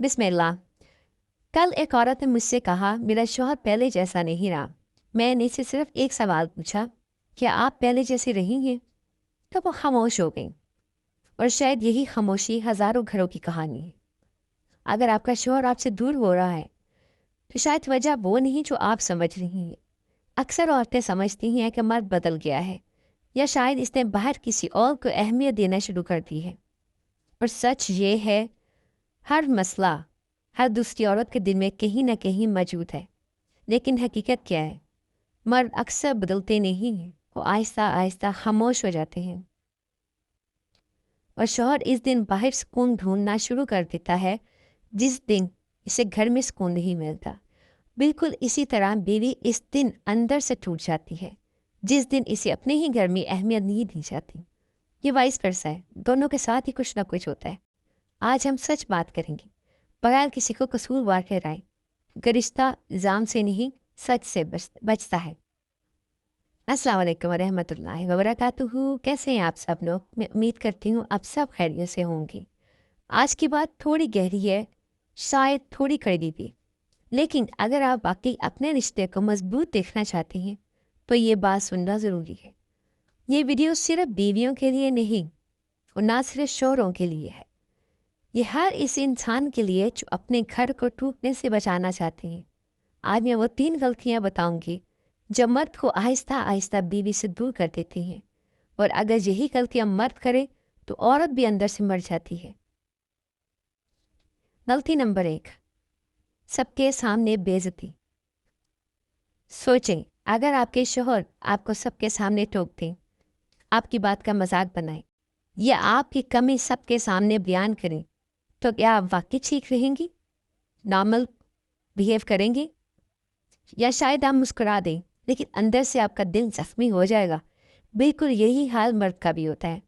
बिस्मिल्लाह। कल एक औरत ने मुझसे कहा, मेरा शौहर पहले जैसा नहीं रहा। मैंने इससे सिर्फ एक सवाल पूछा, क्या आप पहले जैसी रहेंगे? तो वो खामोश हो गई। और शायद यही खामोशी हज़ारों घरों की कहानी है। अगर आपका शौहर आपसे दूर हो रहा है तो शायद वजह वो नहीं जो आप समझ रही हैं। अक्सर औरतें समझती हैं कि मर्द बदल गया है, या शायद इसने बाहर किसी और को अहमियत देना शुरू कर दी है। और सच ये है, हर मसला हर दूसरी औरत के दिल में कहीं ना कहीं मौजूद है। लेकिन हकीकत क्या है? मर्द अक्सर बदलते नहीं हैं, वो आहिस्ता आहिस्ता खामोश हो जाते हैं। और शौहर इस दिन बाहर सुकून ढूंढना शुरू कर देता है जिस दिन इसे घर में सुकून नहीं मिलता। बिल्कुल इसी तरह बीवी इस दिन अंदर से टूट जाती है जिस दिन इसे अपने ही घर में अहमियत नहीं दी जाती। ये वाइस वर्सा है, दोनों के साथ ही कुछ ना कुछ होता है। आज हम सच बात करेंगे, बगैर किसी को कसूरवार ठहराए। गरिश्ता इल्ज़ाम से नहीं, सच से बचता है। अस्सलाम वालेकुम वरहमतुल्लाहि वबरकातुहू। कैसे हैं आप सब लोग? मैं उम्मीद करती हूँ आप सब खैरियत से होंगे। आज की बात थोड़ी गहरी है, शायद थोड़ी कड़वी भी, लेकिन अगर आप वाकई अपने रिश्ते को मजबूत देखना चाहते हैं तो ये बात सुनना ज़रूरी है। ये वीडियो सिर्फ बीवियों के लिए नहीं और ना सिर्फ शौहरों के लिए है। ये हर इस इंसान के लिए जो अपने घर को टूटने से बचाना चाहते हैं। आज मैं वो 3 गलतियां बताऊंगी जो मर्द को आहिस्ता आहिस्ता बीवी से दूर कर देती हैं, और अगर यही गलतियां मर्द करे तो औरत भी अंदर से मर जाती है। गलती नंबर 1, सबके सामने बेइज्जती। सोचें, अगर आपके शौहर आपको सबके सामने टोक दें, आपकी बात का मजाक बनाएं या आपकी कमी सबके सामने बयान करें, तो क्या आप वाकई ठीक रहेंगी, नॉर्मल बिहेव करेंगी, या शायद आप मुस्कुरा दें लेकिन अंदर से आपका दिल जख्मी हो जाएगा? बिल्कुल यही हाल मर्द का भी होता है।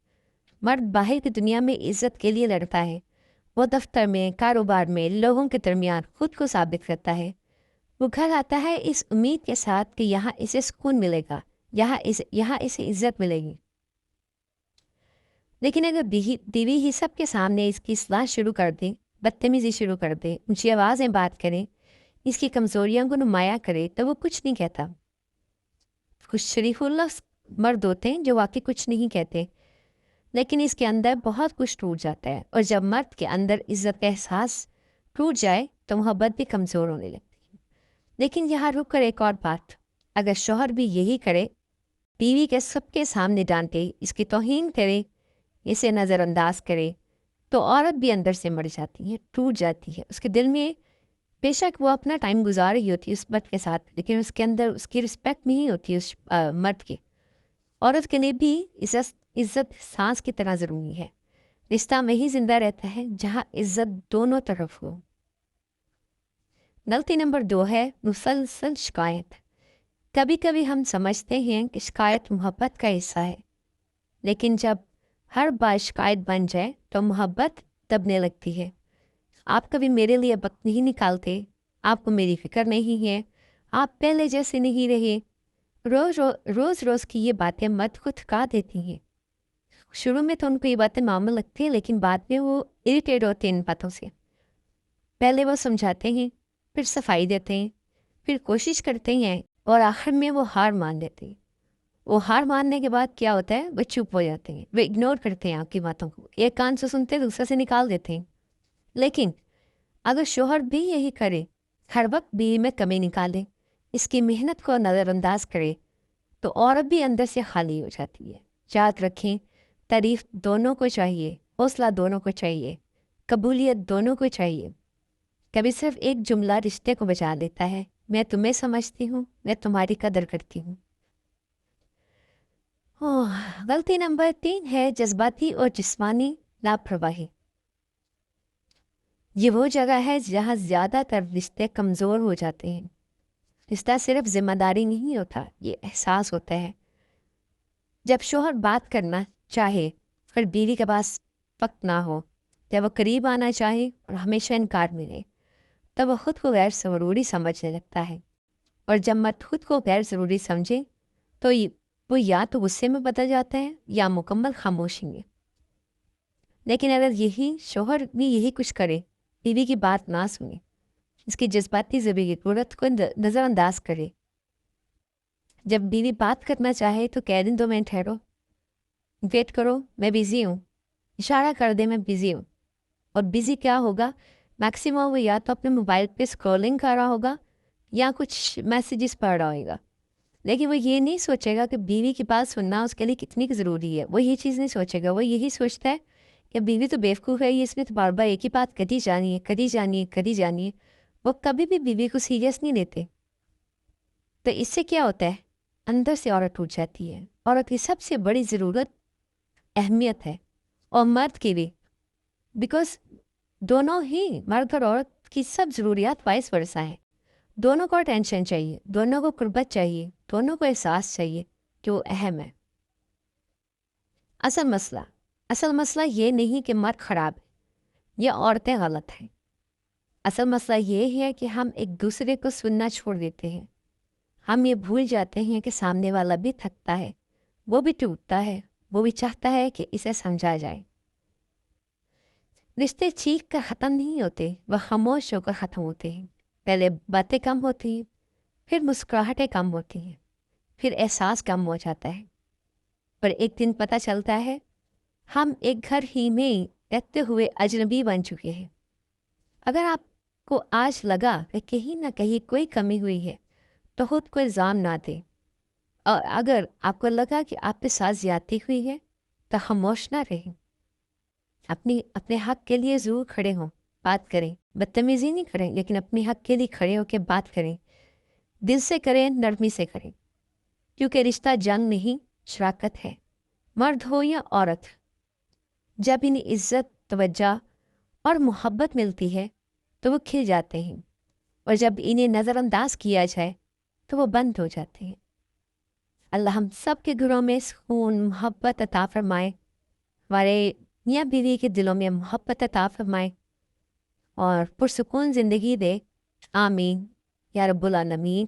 मर्द बाहर की दुनिया में इज्जत के लिए लड़ता है। वो दफ्तर में, कारोबार में, लोगों के दरमियान खुद को साबित करता है। वो घर आता है इस उम्मीद के साथ कि यहाँ इसे सुकून मिलेगा, यहाँ इसे इज्जत मिलेगी। लेकिन अगर बीवी ही सबके सामने इसकी सलाह शुरू कर दे, बदतमीजी शुरू कर दे, ऊंची आवाज़ में बात करें, इसकी कमज़ोरियों को नुमाया करे, तो वो कुछ नहीं कहता। कुछ शरीफुल्लाह मर्द होते हैं जो वाकई कुछ नहीं कहते, लेकिन इसके अंदर बहुत कुछ टूट जाता है। और जब मर्द के अंदर इज्जत का एहसास टूट जाए तो मोहब्बत भी कमज़ोर होने लगती है। लेकिन यहाँ रुक कर एक और बात, अगर शौहर भी यही करे, बीवी के सबके सामने डांटे, इसकी तौहीन करे, इसे नज़रअंदाज करे, तो औरत भी अंदर से मर जाती है, टूट जाती है। उसके दिल में बेशक वो अपना टाइम गुजार रही होती है उस मर्द के साथ, लेकिन उसके अंदर उसकी रिस्पेक्ट नहीं होती है उस मर्द की। औरत के लिए भी इज्जत इज्जत सांस की तरह ज़रूरी है। रिश्ता में ही जिंदा रहता है जहाँ इज्जत दोनों तरफ हो। गलती नंबर 2 है मुसलसल शिकायत। कभी कभी हम समझते हैं कि शिकायत मोहब्बत का हिस्सा है, लेकिन जब हर बार शिकायत बन जाए तो मोहब्बत दबने लगती है। आप कभी मेरे लिए वक्त नहीं निकालते, आपको मेरी फिक्र नहीं है, आप पहले जैसे नहीं रहे। रोज़ की ये बातें मत को थका देती हैं। शुरू में तो उनको ये बातें मामूल लगती हैं, लेकिन बाद में वो इरिटेट होते हैं इन बातों से। पहले वो समझाते हैं, फिर सफाई देते हैं, फिर कोशिश करते हैं, और आखिर में वो हार मान लेते हैं। वो हार मानने के बाद क्या होता है, वो चुप हो जाते हैं, वो इग्नोर करते हैं आपकी बातों को। एक कान से सुनते दूसरे से निकाल देते हैं। लेकिन अगर शौहर भी यही करे, हर वक्त बीवी में कमी निकाले, इसकी मेहनत को नज़रअंदाज करे, तो औरत भी अंदर से खाली हो जाती है। याद रखें, तारीफ दोनों को चाहिए, हौसला दोनों को चाहिए, कबूलियत दोनों को चाहिए। कभी सिर्फ एक जुमला रिश्ते को बचा देता है, मैं तुम्हें समझती हूँ, मैं तुम्हारी कदर करती हूँ। गलती नंबर 3 है जज्बाती और जिस्मानी लापरवाही। ये वो जगह है जहाँ ज़्यादातर रिश्ते कमज़ोर हो जाते हैं। रिश्ता सिर्फ जिम्मेदारी नहीं होता, ये एहसास होता है। जब शौहर बात करना चाहे पर बीवी के पास वक्त ना हो, जब वो करीब आना चाहे और हमेशा इनकार मिले, तब वो खुद को गैर ज़रूरी समझने लगता है। और जब मर्द खुद को गैर ज़रूरी समझे तो वो या तो गुस्से में बदल जाता है या मुकम्मल खामोशी में। लेकिन अगर यही शौहर भी यही कुछ करे, بیوی کی بات نہ سنیں، اس کی جذباتی ضرورت کو نظر انداز کرے۔ جب بیوی بات کرنا چاہے تو کہہ دیں 2 منٹ ٹھہرو، ویٹ کرو، میں بزی ہوں، اشارہ کر دیں میں بزی ہوں۔ اور بزی کیا ہوگا، میکسیمم وہ یا تو اپنے موبائل پہ اسکرولنگ کر رہا ہوگا یا کچھ میسیجز پڑھ رہا ہوگا، لیکن وہ یہ نہیں سوچے گا کہ بیوی کی بات سننا اس کے لیے کتنی ضروری ہے۔ وہ یہ چیز نہیں سوچے گا، وہ یہی سوچتا ہے کہ بیوی تو بیوقوف ہے، اس میں تو بار بار ایک ہی بات کری جانی ہے، کری جانی ہے، کری جانی ہے۔ وہ کبھی بھی بیوی کو سیریس نہیں لیتے۔ تو اس سے کیا ہوتا ہے، اندر سے عورت ٹوٹ جاتی ہے۔ عورت کی سب سے بڑی ضرورت اہمیت ہے، اور مرد کی بھی، بیکاز دونوں ہی، مرد اور عورت کی سب ضروریات وائس ورثہ ہیں۔ دونوں کو ٹینشن چاہیے، دونوں کو قربت چاہیے، دونوں کو احساس چاہیے کہ وہ اہم ہے۔ اصل مسئلہ یہ نہیں کہ مرد خراب ہے یا عورتیں غلط ہیں۔ اصل مسئلہ یہ ہے کہ ہم ایک دوسرے کو سننا چھوڑ دیتے ہیں۔ ہم یہ بھول جاتے ہیں کہ سامنے والا بھی تھکتا ہے، وہ بھی ٹوٹتا ہے، وہ بھی چاہتا ہے کہ اسے سمجھا جائے۔ رشتے چیخ کر ختم نہیں ہوتے، وہ خاموش ہو کر ختم ہوتے ہیں۔ پہلے باتیں کم ہوتی ہیں، پھر مسکراہٹیں کم ہوتی ہیں، پھر احساس کم ہو جاتا ہے، پر ایک دن پتہ چلتا ہے ہم ایک گھر ہی میں رہتے ہوئے اجنبی بن چکے ہیں۔ اگر آپ کو آج لگا کہ کہیں نہ کہیں کوئی کمی ہوئی ہے تو خود کو الزام نہ دیں، اور اگر آپ کو لگا کہ آپ کے ساتھ زیادتی ہوئی ہے تو خاموش نہ رہیں۔ اپنے حق کے لیے ضرور کھڑے ہوں، بات کریں، بدتمیزی نہیں کریں، لیکن اپنے حق کے لیے کھڑے ہو کے بات کریں، دل سے کریں، نرمی سے کریں، کیونکہ رشتہ جنگ نہیں، شراکت ہے۔ مرد ہو یا عورت، جب انہیں عزت، توجہ اور محبت ملتی ہے تو وہ کھل جاتے ہیں، اور جب انہیں نظر انداز کیا جائے تو وہ بند ہو جاتے ہیں۔ اللہ ہم سب کے گھروں میں سکون، محبت عطا فرمائے، ہمارے میاں بیوی کے دلوں میں محبت عطا فرمائے اور پرسکون زندگی دے، آمین یا رب العالمین۔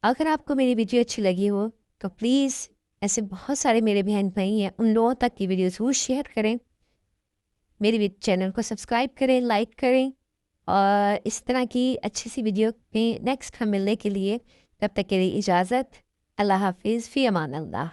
اگر آپ کو میری ویڈیو اچھی لگی ہو تو پلیز ایسے بہت سارے میرے بہن بھائی ہیں، ان لوگوں تک کی ویڈیو ضرور شیئر کریں، میری چینل کو سبسکرائب کریں، لائک کریں، اور اس طرح کی اچھی سی ویڈیو میں نیکسٹ ہم ملنے کے لیے، تب تک کے لیے اجازت، اللہ حافظ، فی امان اللہ۔